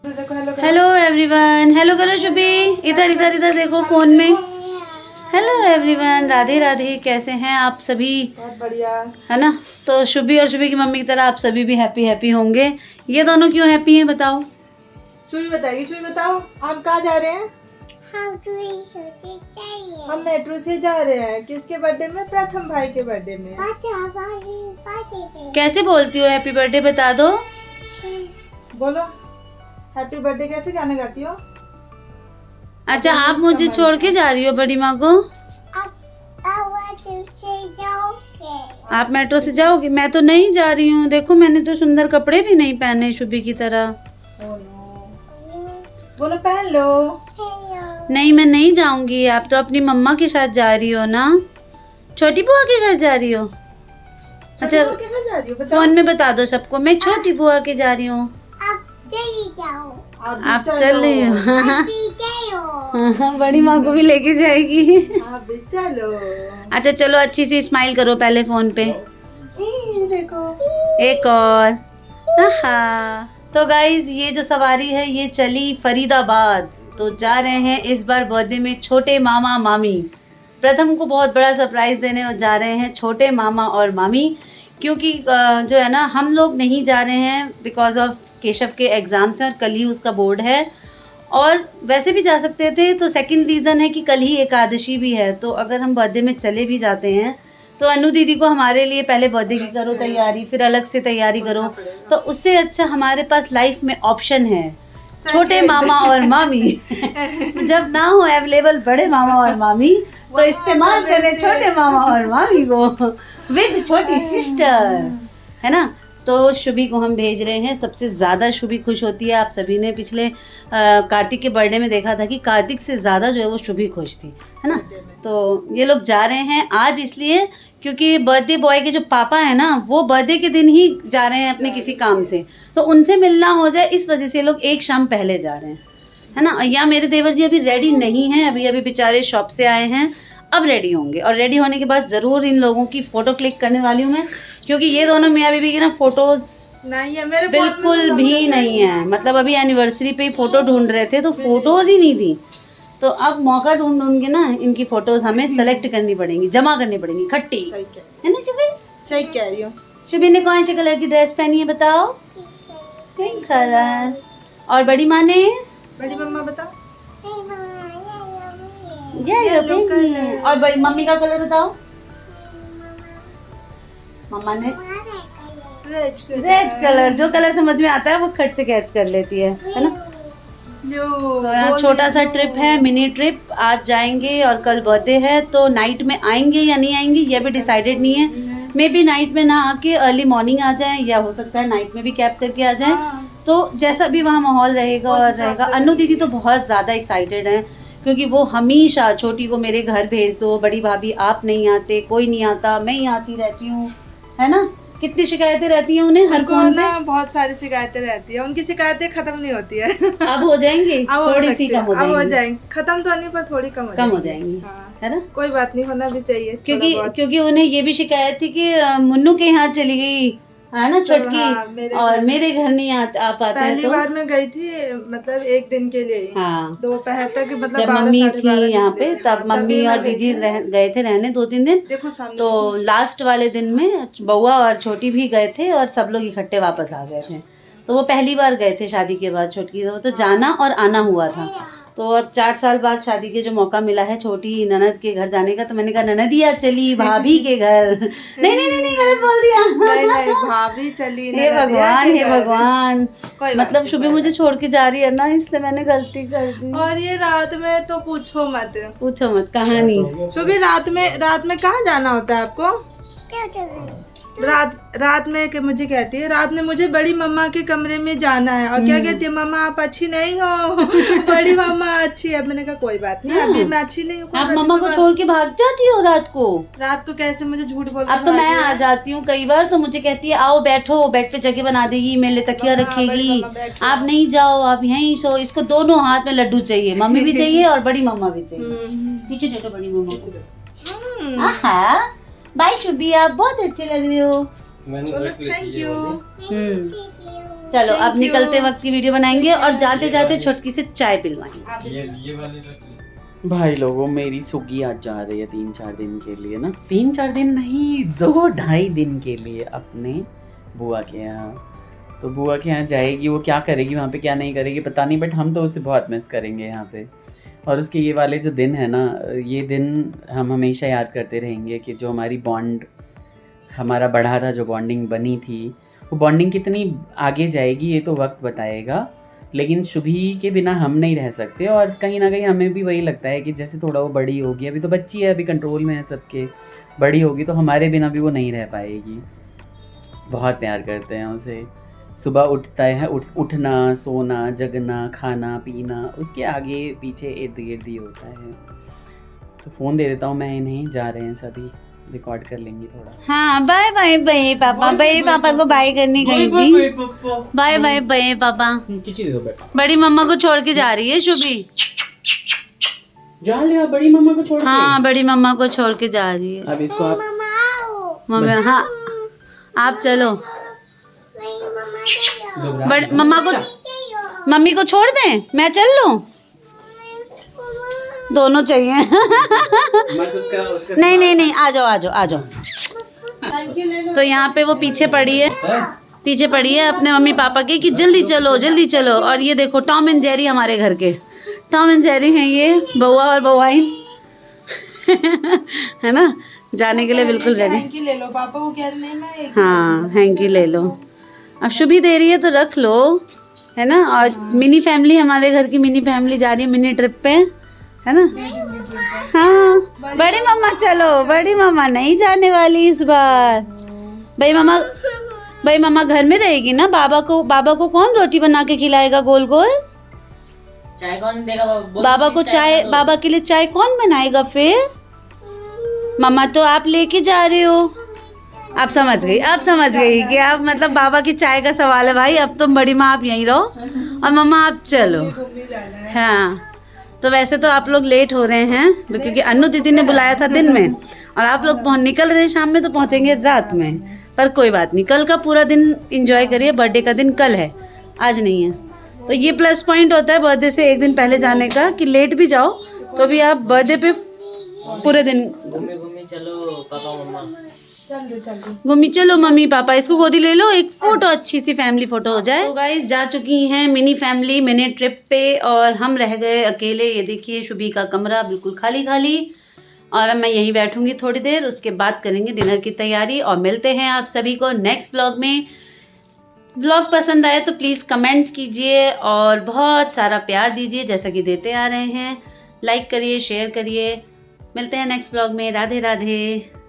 Hello everyone, hello करो शुभी, इधर इधर इधर देखो फोन में। हेलो एवरीवन, राधे राधे, कैसे हैं आप सभी? बहुत बढ़िया है ना। तो शुभी और शुभी की मम्मी की तरह आप सभी भी हैप्पी हैप्पी होंगे। ये दोनों क्यों हैप्पी हैं बताओ? शुभी बताएगी। शुभी बताओ, हम कहाँ जा रहे हैं? हम मेट्रो से जा रहे हैं। किसके बर्थडे में? प्रथम भाई के बर्थडे में। कैसे बोलती हो हैप्पी बर्थडे, बता दो। बोलो हैप्पी बर्थडे कैसे गाना गाती हो? अच्छा, आप मुझे छोड़ के जा रही हो बड़ी माँ को? आप मेट्रो से जाओगी? मैं तो नहीं जा रही हूँ। देखो मैंने तो सुंदर कपड़े भी नहीं पहने शुभी की तरह। बोलो पहन लो। नहीं, मैं नहीं जाऊंगी। आप तो अपनी मम्मा के साथ जा रही हो ना। छोटी बुआ के घर जा रही हो? अच्छा, फोन में बता दो सबको, मैं छोटी बुआ के जा रही हूँ। आप चल रही हो? बड़ी माँ को भी लेके जाएगी। आप भी चलो। अच्छा चलो, अच्छी सी स्माइल करो पहले फोन पे। देखो एक और। आहा। तो गाइज, ये जो सवारी है ये चली फरीदाबाद। तो जा रहे हैं इस बार बर्थडे में छोटे मामा मामी। प्रथम को बहुत बड़ा सरप्राइज देने और जा रहे हैं छोटे मामा और मामी, क्योंकि जो है ना, हम लोग नहीं जा रहे हैं बिकॉज ऑफ केशव के एग्ज़ाम्स हैं और कल ही उसका बोर्ड है। और वैसे भी जा सकते थे, तो सेकंड रीज़न है कि कल ही एकादशी भी है। तो अगर हम बर्थडे में चले भी जाते हैं तो अनु दीदी को हमारे लिए पहले बर्थडे की करो तैयारी, फिर अलग से तैयारी करो। तो उससे अच्छा हमारे पास लाइफ में ऑप्शन है छोटे मामा और मामी। जब ना हो अवेलेबल बड़े मामा और मामी, तो इस्तेमाल करें छोटे मामा और मामी को विद छोटी सिस्टर, है ना। तो शुभी को हम भेज रहे हैं। सबसे ज़्यादा शुभी खुश होती है। आप सभी ने पिछले कार्तिक के बर्थडे में देखा था कि कार्तिक से ज़्यादा जो है वो शुभी खुश थी, है ना। तो ये लोग जा रहे हैं आज इसलिए क्योंकि बर्थडे बॉय के जो पापा है ना, वो बर्थडे के दिन ही जा रहे हैं अपने किसी काम से, तो उनसे मिलना हो जाए इस वजह से लोग एक शाम पहले जा रहे हैं, है ना। या मेरे देवर जी अभी रेडी नहीं हैं, अभी अभी बेचारे शॉप से आए हैं, अब रेडी होंगे। और रेडी होने के बाद ज़रूर इन लोगों की फ़ोटो क्लिक करने वाली हूँ मैं, क्योंकि ये दोनों मियाँ बीबी की ना फ़ोटोज़ नहीं है मेरे बिल्कुल भी नहीं है। मतलब अभी एनिवर्सरी पे ही फ़ोटो ढूंढ रहे थे तो फ़ोटोज़ ही नहीं थी। तो अब मौका ढूंढ ढूंढ के ना इनकी फ़ोटोज़ हमें सेलेक्ट करनी पड़ेंगी, जमा करनी पड़ेंगी खट्टी, है ना शुभी? सही कह रही हो। शुभी ने कौन से कलर की ड्रेस पहनी है बताओ? Pink colour. और बड़ी माँ ने? बड़ी मम्मा बताओ। ये पिंक। और बड़ी मम्मी का कलर बताओ? मम्मा ने रेड कलर। जो कलर समझ में आता है वो खट से कैच कर लेती है ना। तो यहाँ छोटा सा ट्रिप है, मिनी ट्रिप। आज जाएंगे और कल बर्थडे है, तो नाइट में आएंगे या नहीं आएंगे ये भी डिसाइडेड नहीं है। मे बी नाइट में ना आके अर्ली मॉर्निंग आ जाए, या हो सकता है नाइट में भी कैब करके आ जाए। तो जैसा भी वहाँ माहौल रहेगा और रहेगा। अनु दीदी तो बहुत ज़्यादा एक्साइटेड हैं, क्योंकि वो हमेशा छोटी को मेरे घर भेज दो, बड़ी भाभी आप नहीं आते, कोई नहीं आता, मैं ही आती रहती हूँ, है ना। कितनी शिकायतें रहती हैं उन्हें हर फोन पे। बहुत सारी शिकायतें रहती है, उनकी शिकायतें खत्म नहीं होती है। अब हो जाएंगी, थोड़ी सी कम हो जाएंगी, खत्म तो नहीं पर थोड़ी कम हो जाएंगी, है ना। कोई बात नहीं, होना भी चाहिए। क्योंकि उन्हें ये भी शिकायत थी कि मुन्नू के यहाँ चली गई, है ना छोटकी। हाँ, और मेरे घर नहीं आ पाते। पहली बार मैं गई थी, मतलब एक दिन के लिए। हाँ, दोपहर तक, मतलब जब मम्मी थी यहाँ पे तब मम्मी और दीदी गए थे रहने 2-3 दिन। तो लास्ट वाले दिन में बउआ और छोटी भी गए थे और सब लोग इकट्ठे वापस आ गए थे। तो वो पहली बार गए थे शादी के बाद छोटकी, तो जाना और आना हुआ था। तो अब 4 साल बाद शादी के जो मौका मिला है छोटी ननद के घर जाने का, तो मैंने कहा ननदिया चली भाभी के घर। नहीं नहीं नहीं, गलत बोल दिया। नहीं, भाभी चली। हे भगवान, हे भगवान। मतलब शुभी मुझे छोड़ के जा रही है ना, इसलिए मैंने गलती कर दी। और ये रात में तो पूछो मत कहानी। शुभी रात में कहाँ जाना होता है आपको? रात में कि मुझे कहती है, रात में मुझे बड़ी मम्मा के कमरे में जाना है। और क्या कहती है, मम्मा आप अच्छी नहीं हो। बड़ी मम्मा अच्छी है। मैंने कहा कोई बात नहीं, अभी मैं अच्छी नहीं हूँ। आप मम्मा को छोड़ के भाग जाती हो रात को? रात को कैसे मुझे झूठ बोल? अब तो मैं आ जाती हूँ कई बार, तो मुझे कहती है आओ बैठो, बेड पे जगह बना देगी, मेरे लिए तकिया रखेगी। आप नहीं जाओ, आप यहीं सो। इसको दोनों हाथ में लड्डू चाहिए, मम्मी भी चाहिए और बड़ी मम्मा भी चाहिए। पीछे देखो बड़ी मम्मा को। बाय शुभी, आप बहुत अच्छे लग रही हो। Thank you. चलो अब निकलते वक्त की वीडियो बनाएंगे और जाते जाते छोटकी से चाय पिलवाएंगे। ये वाले रख ले। भाई लोगों, मेरी सुगी आज जा रही है 3-4 दिन के लिए ना, 3-4 दिन नहीं, 2-2.5 दिन के लिए अपने बुआ के यहाँ। तो बुआ के यहाँ जाएगी, वो क्या करेगी वहाँ पे, क्या नहीं करेगी पता नहीं, बट हम तो उसे बहुत मिस करेंगे यहाँ पे। और उसके ये वाले जो दिन है ना, ये दिन हम हमेशा याद करते रहेंगे कि जो हमारी बॉन्ड हमारा बढ़ा था, जो बॉन्डिंग बनी थी, वो बॉन्डिंग कितनी आगे जाएगी ये तो वक्त बताएगा, लेकिन शुभी के बिना हम नहीं रह सकते। और कहीं ना कहीं हमें भी वही लगता है कि जैसे थोड़ा वो बड़ी होगी, अभी तो बच्ची है, अभी कंट्रोल में है सबके, बड़ी होगी तो हमारे बिना भी वो नहीं रह पाएगी। बहुत प्यार करते हैं उसे। सुबह उठता है, उठना, सोना, जगना, खाना पीना, उसके आगे पीछे इर्द गिर्द ही होता है। तो फ़ोन दे देता हूँ मैं इन्हें, जा रहे हैं सभी, रिकॉर्ड कर लेंगे थोड़ा। हाँ बाय बाय बाय पापा, बाय पापा को बाय करने गई थी। बाय बाय बाय पापा। बड़ी मम्मा को छोड़ के जा रही है शुभी। जा लिया बड़ी मम्मा को छोड़ के? हाँ बड़ी मम्मा को छोड़ के जा रही है। अब इसको आप मम्मी, हाँ आप चलो। बड़ी मम्मा को, मम्मी को छोड़ दें, मैं चल लूं? दोनों चाहिए। मत उसका नहीं नहीं नहीं, आ जाओ आ जाओ आ जाओ। तो यहाँ पे वो पीछे पड़ी है अपने मम्मी पापा के कि जल्दी चलो जल्दी चलो। और ये देखो टॉम एंड जेरी, हमारे घर के टॉम एंड जेरी हैं ये, बउआ और बउआई। है ना, जाने के लिए बिल्कुल रेडी। हैंकी ले लो पापा, वो कह रहे नहीं मैं हाँ हैंकी ले लो। अब शुभी दे रही है तो रख लो, है ना। और मिनी फैमिली, हमारे घर की मिनी फैमिली जा रही है मिनी ट्रिप पे, है ना। हाँ बड़ी मम्मा चलो, बड़ी मम्मा नहीं जाने वाली इस बार। भाई मम्मा घर में रहेगी ना। बाबा को कौन रोटी बना के खिलाएगा गोल गोल? चाय कौन देगा? बाबा को चाय, बाबा के लिए चाय कौन बनाएगा फिर? मम्मा तो आप लेके जा रहे हो। आप समझ गई कि आप मतलब बाबा की चाय का सवाल है भाई। अब तुम बड़ी माँ आप यहीं रहो और मम्मा आप चलो। हाँ तो वैसे तो आप लोग लेट हो रहे हैं क्योंकि अन्नू दीदी ने बुलाया था दिन में, और आप लोग निकल रहे हैं शाम में, तो पहुंचेंगे रात में। पर कोई बात नहीं, कल का पूरा दिन एंजॉय करिए। बर्थडे का दिन कल है, आज नहीं है। तो ये प्लस पॉइंट होता है बर्थडे से एक दिन पहले जाने का, कि लेट भी जाओ तो भी आप बर्थडे पे पूरे दिन घूमी चलो पापा मम्मा। घूमी चलो मम्मी पापा। इसको गोदी ले लो, एक फोटो, अच्छी सी फैमिली फोटो हो जाए। तो गाइस जा चुकी हैं मिनी फैमिली मिनी ट्रिप पे, और हम रह गए अकेले। ये देखिए शुभी का कमरा बिल्कुल खाली खाली, और अब मैं यहीं बैठूंगी थोड़ी देर, उसके बाद करेंगे डिनर की तैयारी। और मिलते हैं आप सभी को नेक्स्ट व्लॉग में। व्लॉग पसंद आए तो प्लीज़ कमेंट कीजिए और बहुत सारा प्यार दीजिए जैसा कि देते आ रहे हैं। लाइक करिए, शेयर करिए। मिलते हैं नेक्स्ट व्लॉग में। राधे राधे।